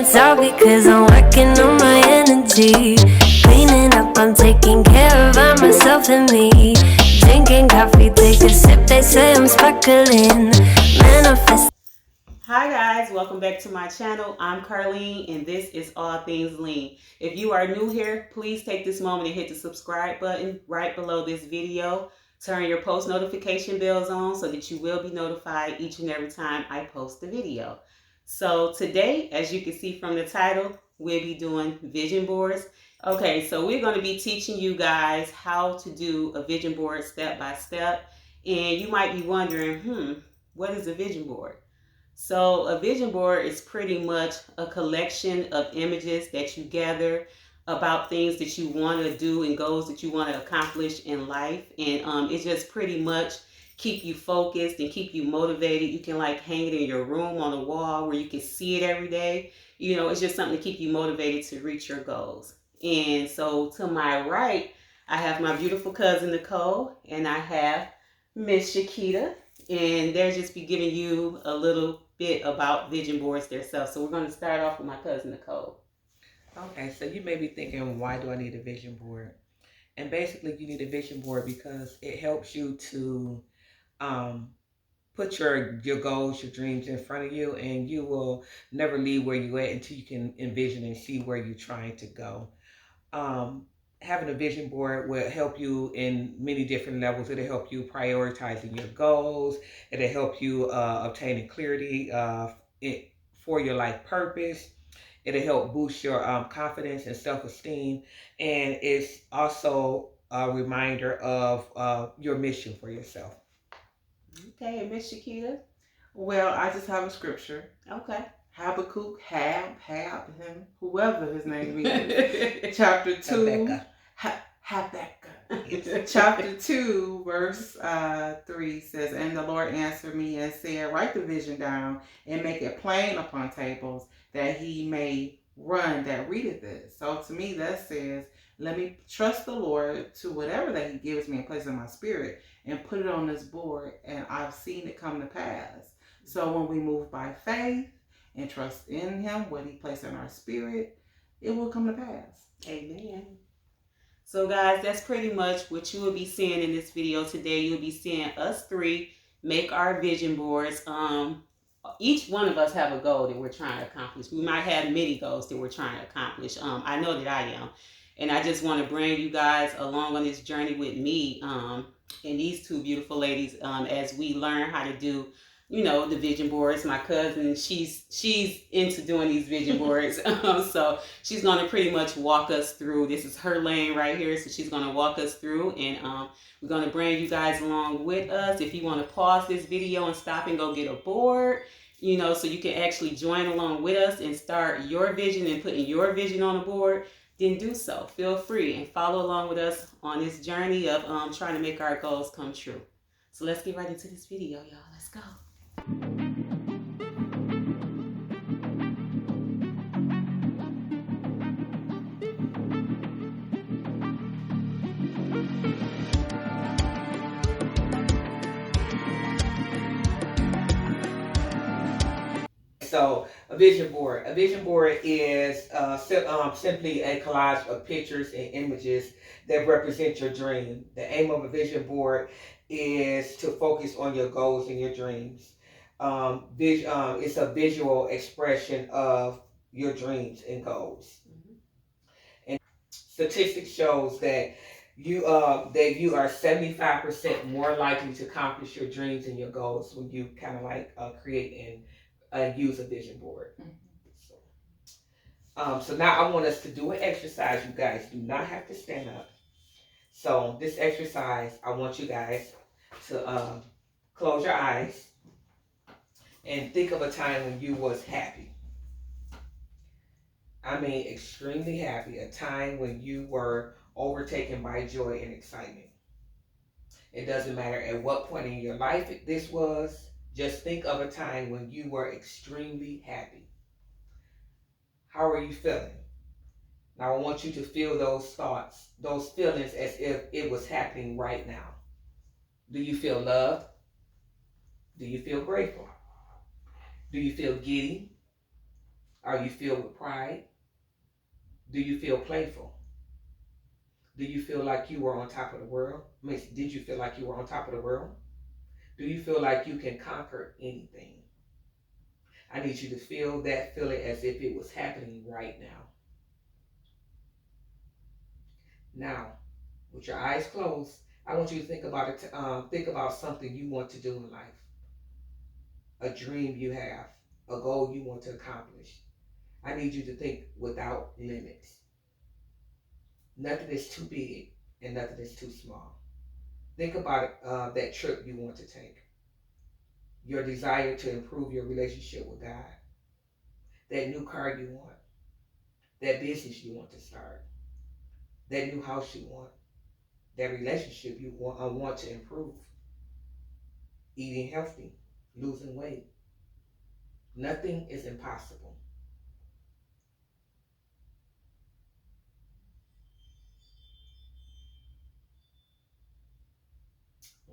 It's all because I'm working on my energy. Cleaning up, I'm taking care of myself and me. Drinking coffee, take a sip, they say I'm sparkling. Manifest. Hi guys, welcome back to my channel. I'm Carlene and this is All Things Lene. If you are new here, please take this moment and hit the subscribe button right below this video. Turn your post notification bells on so that you will be notified each and every time I post a video. So today, as you can see from the title, we'll be doing vision boards. Okay, so we're going to be teaching you guys how to do a vision board step by step. And you might be wondering, what is a vision board? So a vision board is pretty much a collection of images that you gather about things that you want to do and goals that you want to accomplish in life. And it just pretty much keep you focused and keep you motivated. You can like hang it in your room on the wall where you can see it every day. You know, it's just something to keep you motivated to reach your goals. And so to my right, I have my beautiful cousin Nicole and I have Miss Shakita, and they'll just be giving you a little bit about vision boards themselves. So we're going to start off with my cousin Nicole. Okay, so you may be thinking, why do I need a vision board? And basically, you need a vision board because it helps you to put your goals, your dreams in front of you, and you will never leave where you're at until you can envision and see where you're trying to go. Having a vision board will help you in many different levels. It'll help you prioritizing your goals. It'll help you obtaining clarity for your life purpose. It'll help boost your confidence and self-esteem. And it's also a reminder of your mission for yourself. Okay, and Miss Shakita? Well, I just have a scripture. Okay. Habakkuk, him, whoever his name is. Chapter 2. Habakkuk. Chapter 2, verse 3 says, "And the Lord answered me and said, write the vision down and make it plain upon tables, that he may run that readeth it." So to me, that says, let me trust the Lord to whatever that he gives me and places in my spirit and put it on this board, and I've seen it come to pass. So when we move by faith and trust in him, what he placed in our spirit, it will come to pass. Amen. So guys, that's pretty much what you will be seeing in this video today. You'll be seeing us three make our vision boards. Each one of us have a goal that we're trying to accomplish. We might have many goals that we're trying to accomplish. I know that I am. And I just want to bring you guys along on this journey with me and these two beautiful ladies as we learn how to do, you know, the vision boards. My cousin, she's into doing these vision boards. So she's going to pretty much walk us through. This is her lane right here. So she's going to walk us through, and we're going to bring you guys along with us. If you want to pause this video and stop and go get a board, you know, so you can actually join along with us and start your vision and putting your vision on the board, then do so. Feel free and follow along with us on this journey of trying to make our goals come true. So let's get right into this video, y'all. Let's go. So a vision board. A vision board is simply a collage of pictures and images that represent your dream. The aim of a vision board is to focus on your goals and your dreams. It's a visual expression of your dreams and goals. And statistics shows that you are 75% more likely to accomplish your dreams and your goals when you kind of like create and use a vision board. So now I want us to do an exercise. You guys do not have to stand up. So this exercise, I want you guys to close your eyes and think of a time when you was happy. I mean, extremely happy. A time when you were overtaken by joy and excitement. It doesn't matter at what point in your life this was. Just think of a time when you were extremely happy. How are you feeling? Now I want you to feel those thoughts, those feelings as if it was happening right now. Do you feel loved? Do you feel grateful? Do you feel giddy? Are you filled with pride? Do you feel playful? Do you feel like you were on top of the world? Did you feel like you were on top of the world? Do you feel like you can conquer anything? I need you to feel that feeling as if it was happening right now. Now, with your eyes closed, I want you to think about it. Think about something you want to do in life, a dream you have, a goal you want to accomplish. I need you to think without limits. Nothing is too big and nothing is too small. Think about that trip you want to take, your desire to improve your relationship with God, that new car you want, that business you want to start, that new house you want, that relationship you want to improve, eating healthy, losing weight. Nothing is impossible.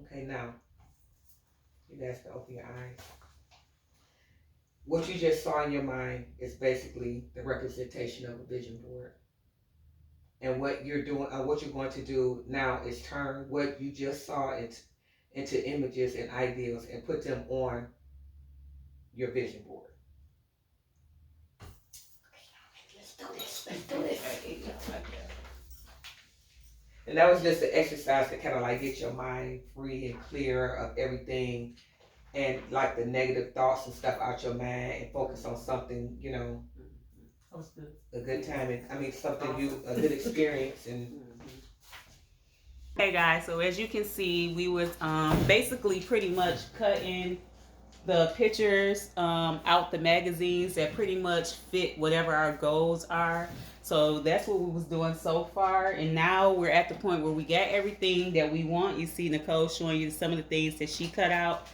Okay, now you guys can open your eyes. What you just saw in your mind is basically the representation of a vision board. And what you're doing, what you're going to do now is turn what you just saw into images and ideas and put them on your vision board. Let's do this. Let's do this. And that was just an exercise to kind of like get your mind free and clear of everything and like the negative thoughts and stuff out your mind and focus on something, you know, a good time. And I mean, something a good experience. And Hey guys, so as you can see, we was basically pretty much cutting the pictures out the magazines that pretty much fit whatever our goals are. So that's what we was doing so far, and now we're at the point where we got everything that we want. You see Nicole showing you some of the things that she cut out.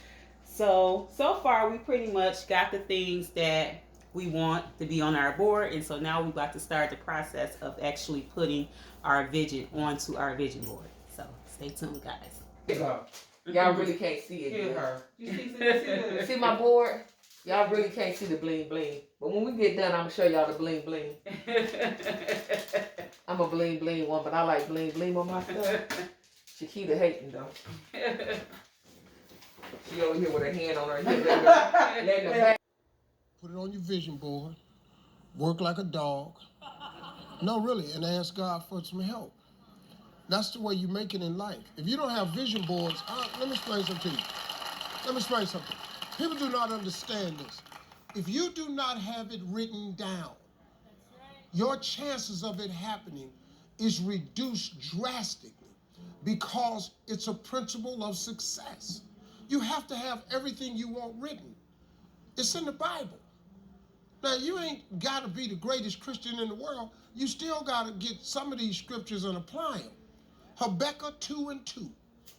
So far we pretty much got the things that we want to be on our board, and so now we're about to start the process of actually putting our vision onto our vision board. So stay tuned, guys. y'all really can't see it. Hear her. See my board? Y'all really can't see the bling bling. But when we get done, I'm gonna show y'all the bling bling. I'm a bling bling one, but I like bling bling on my stuff. Chiquita hating though. She over here with her hand on her hip, letting her back. Put it on your vision board. Work like a dog. No, really, and ask God for some help. That's the way you make it in life. If you don't have vision boards, let me explain something to you. Let me explain something. People do not understand this. If you do not have it written down, your chances of it happening is reduced drastically because it's a principle of success. You have to have everything you want written. It's in the Bible. Now, you ain't got to be the greatest Christian in the world. You still got to get some of these scriptures and apply them. Habakkuk 2:2.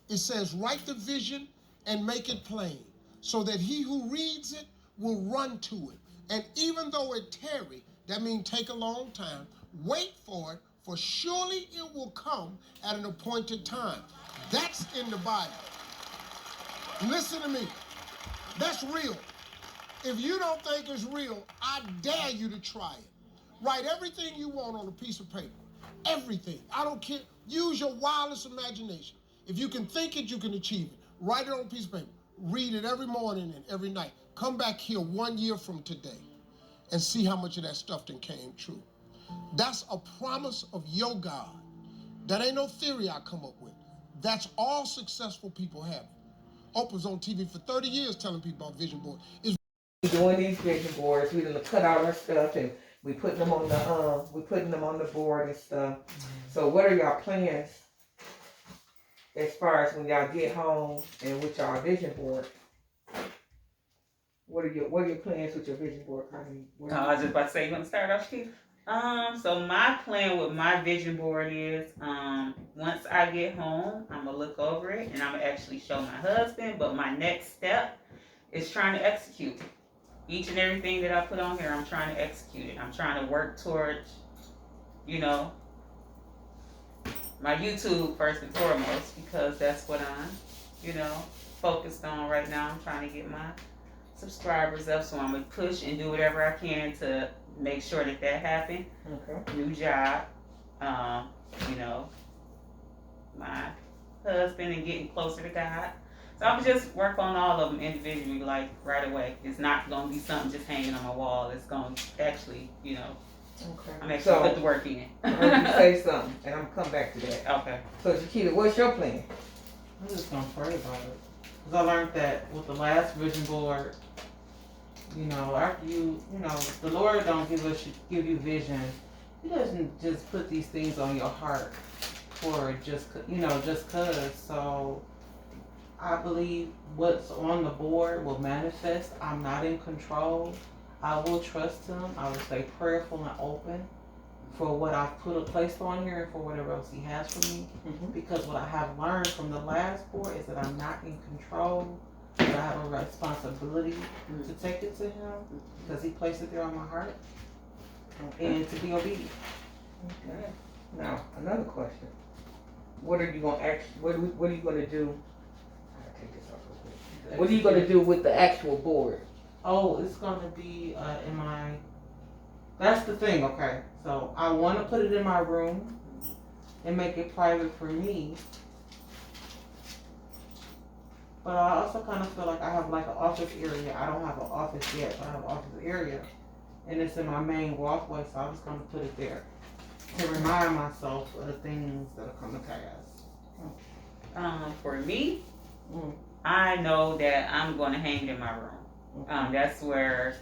It says, write the vision and make it plain, so that he who reads it will run to it. And even though it tarry, that means take a long time, wait for it, for surely it will come at an appointed time. That's in the Bible. Listen to me. That's real. If you don't think it's real, I dare you to try it. Write everything you want on a piece of paper. Everything. I don't care. Use your wildest imagination. If you can think it, you can achieve it. Write it on a piece of paper. Read it every morning and every night. Come back here 1 year from today and see how much of that stuff then came true. That's a promise of your God. That ain't no theory I come up with. That's all successful people have. Oprah's on TV for 30 years telling people about vision board. Doing these vision boards, we done cut out our stuff and we putting them on the board and stuff. So what are y'all plans as far as when y'all get home and with y'all vision board? What are your plans with your vision board, Carly? I was just about to say, you want to start off, Steve? So my plan with my vision board is, once I get home, I'm gonna look over it and I'm gonna actually show my husband. But my next step is trying to execute each and everything that I put on here. I'm trying to execute it. I'm trying to work towards, my YouTube first and foremost, because that's what I'm, focused on right now. I'm trying to get my subscribers up, so I'm gonna push and do whatever I can to make sure that happens. Okay. New job, you know, my husband and getting closer to God. So I would just work on all of them individually, like right away. It's not gonna be something just hanging on my wall. It's gonna actually, you know, Okay. I'm actually put the work in. I heard you say something, and I'm gonna come back to that. Okay. So, Chiquita, what's your plan? I'm just gonna pray about it. Because I learned that with the last vision board, you know, after you know, the Lord don't give you vision. He doesn't just put these things on your heart for just, you know, just cause. So I believe what's on the board will manifest. I'm not in control. I will trust him. I will stay prayerful and open for what I've placed on here and for whatever else he has for me. Because what I have learned from the last board is that I'm not in control, but I have a responsibility to take it to him because he placed it there on my heart and to be obedient. Okay. Now, another question. What are you gonna what are you gonna do? I gotta take this off real quick. What are you gonna do with the actual board? Oh, it's gonna be in my. That's the thing. Okay, so I want to put it in my room and make it private for me. But I also kind of feel like I have like an office area. I don't have an office yet, but I have an office area, and it's in my main walkway. So I'm just gonna put it there to remind myself of the things that are coming to pass. For me, I know that I'm going to hang it in my room. That's where,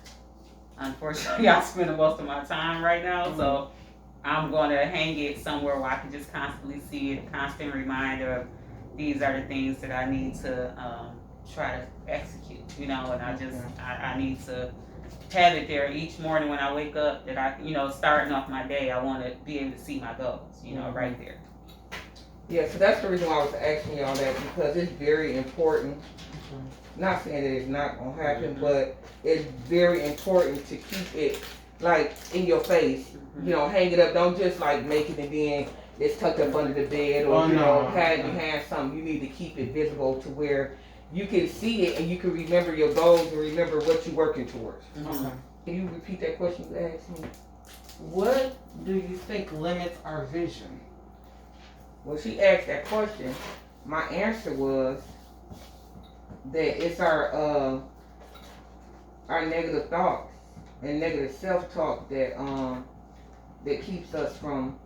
unfortunately, I spend most of my time right now. So I'm going to hang it somewhere where I can just constantly see it, a constant reminder of these are the things that I need to try to execute, you know, and I need to have it there each morning when I wake up that I, you know, starting off my day, I want to be able to see my goals, you know, right there. Yeah, so that's the reason why I was asking y'all that, because it's very important. Not saying that it's not gonna happen, but it's very important to keep it like in your face. You know, hang it up. Don't just like make it and then it's tucked up under the bed or you know, have in your hand something. You need to keep it visible to where you can see it and you can remember your goals and remember what you're working towards. Okay. Can you repeat that question you asked me? What do you think limits our vision? When she asked that question, my answer was that it's our negative thoughts and negative self-talk that that keeps us from,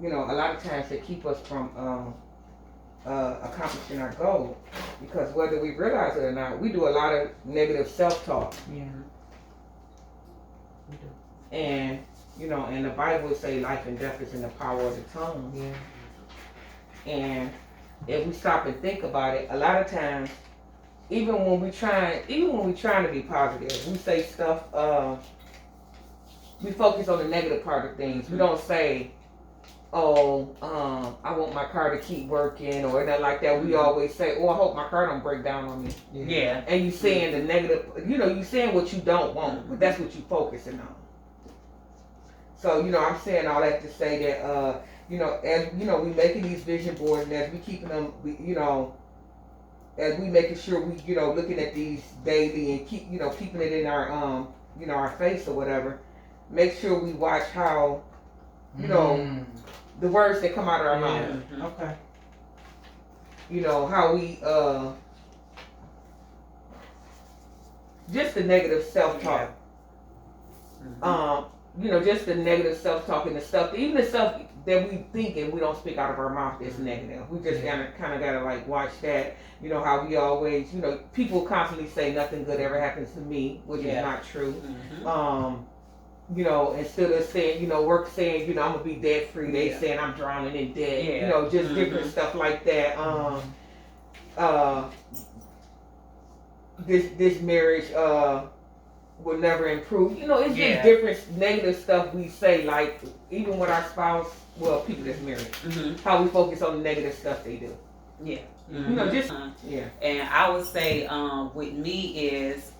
you know, a lot of times that keep us from accomplishing our goal, because whether we realize it or not, we do a lot of negative self-talk. Yeah. We do. And you know, and the Bible say life and death is in the power of the tongue. Yeah. And if we stop and think about it, a lot of times, even when we trying to be positive, we say stuff. We focus on the negative part of things. We don't say, "Oh, I want my car to keep working" or anything like that. We always say, "Oh, I hope my car don't break down on me." Yeah. And you saying the negative. You know, you saying what you don't want, but that's what you focusing on. So, you know, I'm saying all that to say that, you know, as, you know, we making these vision boards and as we keeping them, you know, as we making sure we, you know, looking at these daily and keep, you know, keeping it in our, you know, our face or whatever, make sure we watch how, you know, the words that come out of our mouth. Okay. You know, how we, just the negative self-talk. You know, just the negative self-talk and the stuff, even the stuff that we think and we don't speak out of our mouth that's negative. We just kind of gotta like watch that. You know, how we always, you know, people constantly say nothing good ever happens to me, which is not true. You know, instead of saying, you know, work saying, you know, I'm gonna be debt free, they saying I'm drowning in debt. You know, just different stuff like that. This marriage will never improve. You know, it's just different negative stuff we say, like even with our spouse, well, people that's married, how we focus on the negative stuff they do. Yeah. You know, just And I would say with me is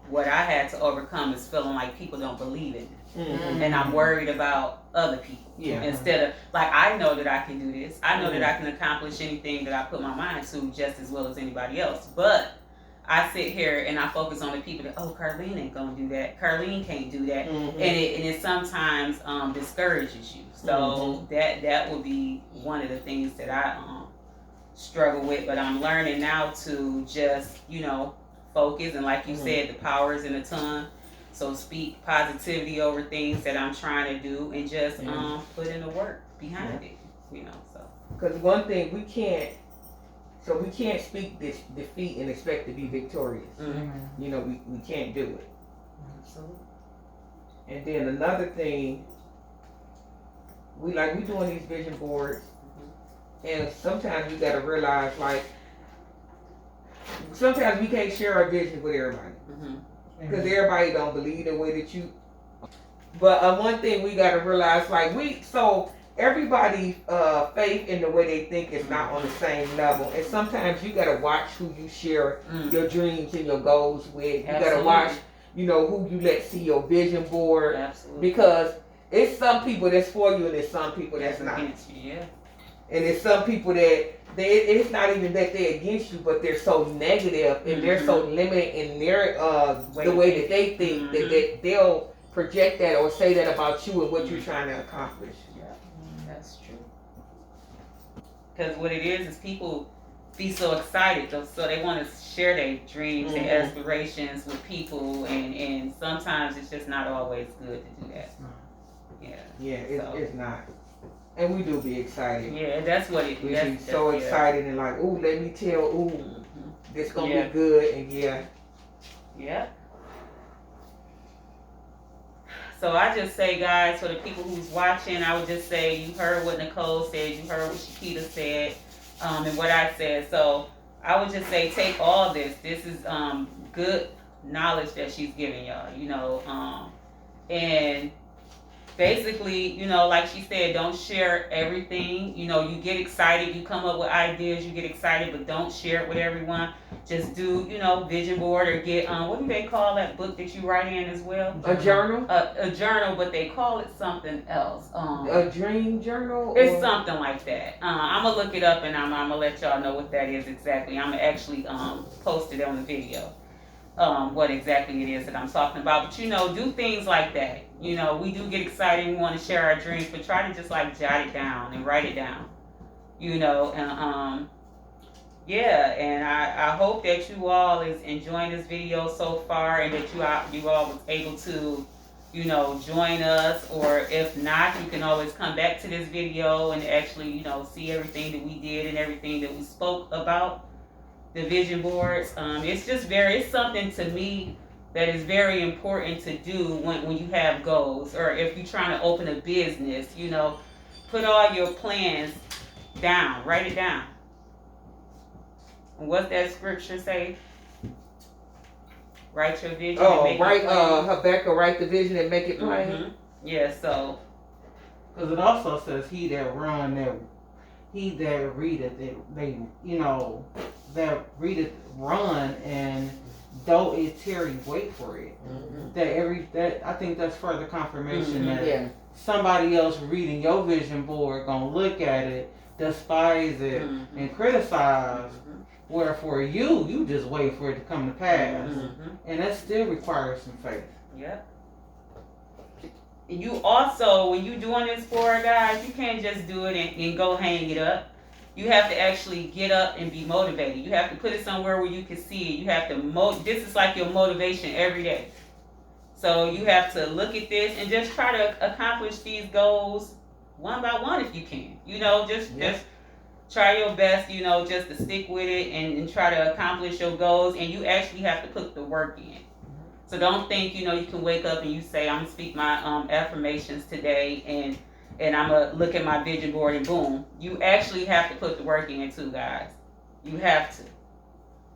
what I had to overcome is feeling like people don't believe in me. And I'm worried about other people. Instead of, like, I know that I can do this. I know that I can accomplish anything that I put my mind to just as well as anybody else. But I sit here and I focus on the people that, oh, Carlene ain't gonna do that. Carlene can't do that, Mhm. and it sometimes discourages you. So that would be one of the things that I struggle with. But I'm learning now to just focus, and like you said, the power is in the tongue. So speak positivity over things that I'm trying to do, and just put in the work behind it. So because one thing we can't. So we can't speak this defeat and expect to be victorious. Mm-hmm. We can't do it. Absolutely. And then another thing, we doing these vision boards, and sometimes you gotta realize, like, sometimes we can't share our vision with everybody because everybody don't believe the way that you. But one thing we gotta realize, like, everybody's faith in the way they think is not on the same level, and sometimes you gotta watch who you share your dreams and your goals with. You gotta watch, who you let see your vision board. Absolutely. Because it's some people that's for you, and there's some people that's not. Against you, yeah. And there's some people that it's not even that they're against you, but they're so negative and they're so limited in their the way that they think that they'll project that or say that about you and what you're trying to accomplish. That's true. Because what it is people be so excited, though, so they want to share their dreams and aspirations with people, and sometimes it's just not always good to do that. It's not. And we do be excited. Yeah, that's what it is. We be so excited and like, ooh, let me tell, this gonna be good, and Yeah. So I just say, guys, for the people who's watching, I would just say you heard what Nicole said, you heard what Shakita said, and what I said. So I would just say take all this. This is good knowledge that she's giving y'all, and basically, like she said, don't share everything. You get excited, you come up with ideas, you get excited, but don't share it with everyone. Just do, vision board, or get, what do they call that book that you write in as well? A journal? A journal, but they call it something else. A dream journal? It's something like that. I'm going to look it up, and I'm going to let y'all know what that is exactly. I'm going to actually post it on the video. What exactly it is that I'm talking about. But do things like that. We do get excited and we want to share our dreams, but try to just like jot it down and write it down. And I hope that you all is enjoying this video so far, and that you all was able to join us, or if not, you can always come back to this video and actually see everything that we did and everything that we spoke about the vision boards. It's something to me that is very important to do when you have goals, or if you're trying to open a business. Put all your plans down, write it down. And what's that scripture say? Write your vision. Habakkuk, write the vision and make it plain. Yeah, so. Because it also says, he that readeth that readeth run, and though it tarry, wait for it. That I think that's further confirmation that somebody else reading your vision board gonna look at it, despise it, and criticize. Wherefore you just wait for it to come to pass, and that still requires some faith. Yep. And you also, when you doing this board, guys, you can't just do it and go hang it up. You have to actually get up and be motivated. You have to put it somewhere where you can see it. You have to this is like your motivation every day. So you have to look at this and just try to accomplish these goals one by one if you can. Just try your best, just to stick with it and try to accomplish your goals. And you actually have to put the work in. So don't think, you can wake up and you say, I'm going to speak my affirmations today, and I'm going to look at my vision board and boom. You actually have to put the work in too, guys. You have to.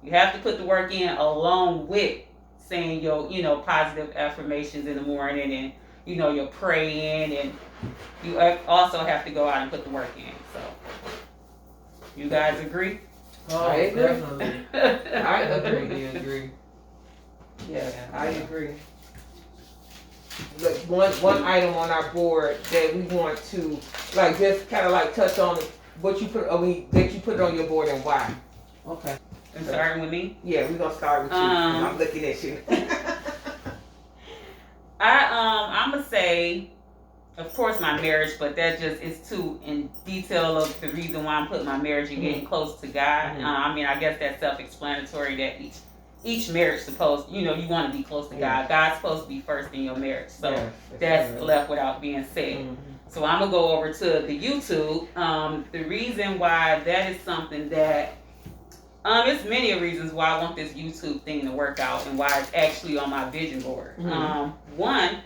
You have to put the work in along with saying your, positive affirmations in the morning, and, you're praying, and you also have to go out and put the work in. So, you guys agree? Oh, I agree. Definitely. I agree. Yeah, I agree. Look, one item on our board that we want to just kind of touch on what you put. That you put it on your board and why. Okay. And starting with me? Yeah, we're gonna start with you. I'm looking at you. I'm gonna say, of course, my marriage, but that just is too in detail of the reason why I'm putting my marriage and getting close to God. I mean, I guess that's self-explanatory that each marriage supposed, you want to be close to God. God's supposed to be first in your marriage, so that's left without being said. So I'm gonna go over to the YouTube. The reason why that is something that it's many reasons why I want this YouTube thing to work out and why it's actually on my vision board. One,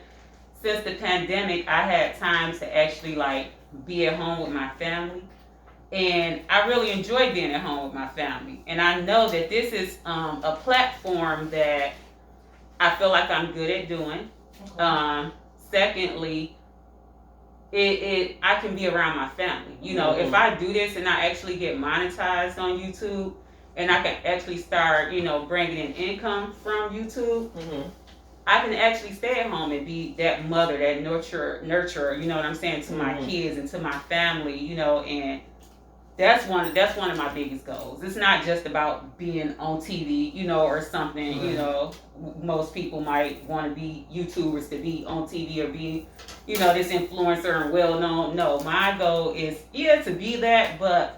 since the pandemic, I had time to actually be at home with my family, and I really enjoy being at home with my family. And I know that this is a platform that I feel like I'm good at doing. Secondly, I can be around my family. If I do this and I actually get monetized on YouTube, and I can actually start, bringing in income from YouTube, I can actually stay at home and be that mother, that nurturer, you know what I'm saying, to my kids and to my family, and that's one of my biggest goals. It's not just about being on TV, or something, most people might want to be YouTubers to be on TV or be, this influencer and well known. No, my goal is to be that, but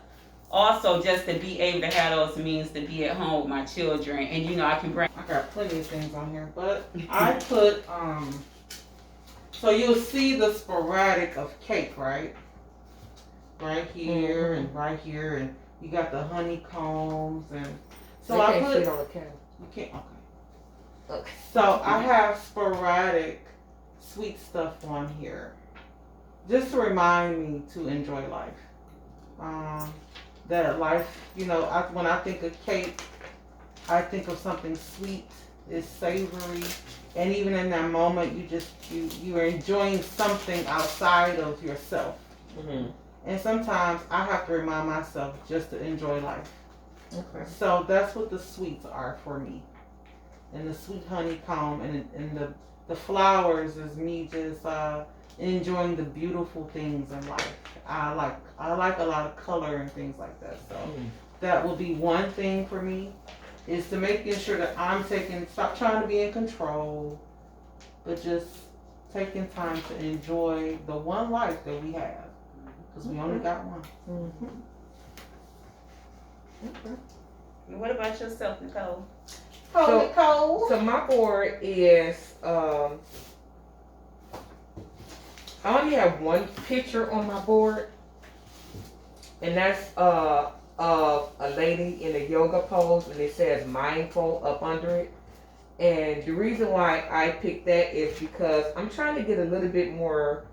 also just to be able to have those means to be at home with my children, and I can bring. I got plenty of things on here, but I put so you'll see the sporadic of cake, right here and right here, and you got the honeycombs, and so I put on the camera. You can't. Okay. So I have sporadic sweet stuff on here, just to remind me to enjoy life. That life, when I think of cake, I think of something sweet, it's savory, and even in that moment, you are enjoying something outside of yourself. And sometimes I have to remind myself just to enjoy life. Okay. So that's what the sweets are for me, and the sweet honeycomb, and the flowers is me just enjoying the beautiful things in life. I like a lot of color and things like that. So that will be one thing for me, is to making sure that stop trying to be in control, but just taking time to enjoy the one life that we have, because we only got one. What about yourself, Nicole? So my board is I only have one picture on my board, and that's of a lady in a yoga pose, and it says mindful up under it. And the reason why I picked that is because I'm trying to get a little bit more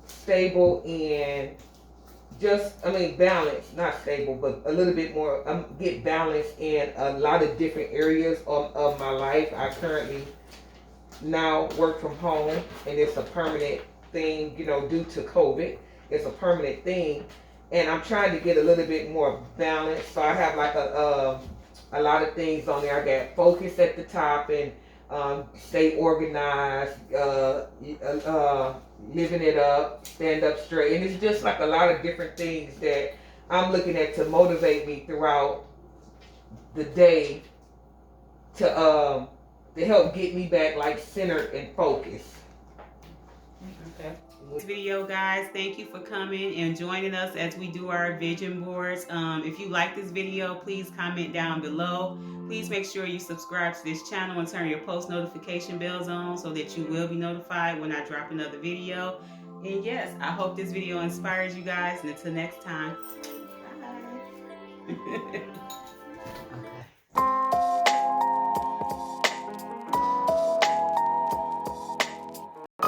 stable and balanced, not stable, but a little bit more, get balanced in a lot of different areas of my life. I currently now work from home, and it's a permanent thing, due to COVID. It's a permanent thing, and I'm trying to get a little bit more balanced. So I have a lot of things on there. I got focus at the top, and stay organized, living it up, stand up straight, and it's just a lot of different things that I'm looking at to motivate me throughout the day to help get me back centered and focused. Okay. This video, guys, thank you for coming and joining us as we do our vision boards. If you like this video, please comment down below. Please make sure you subscribe to this channel and turn your post notification bells on so that you will be notified when I drop another video. And yes, I hope this video inspires you guys, and until next time, bye.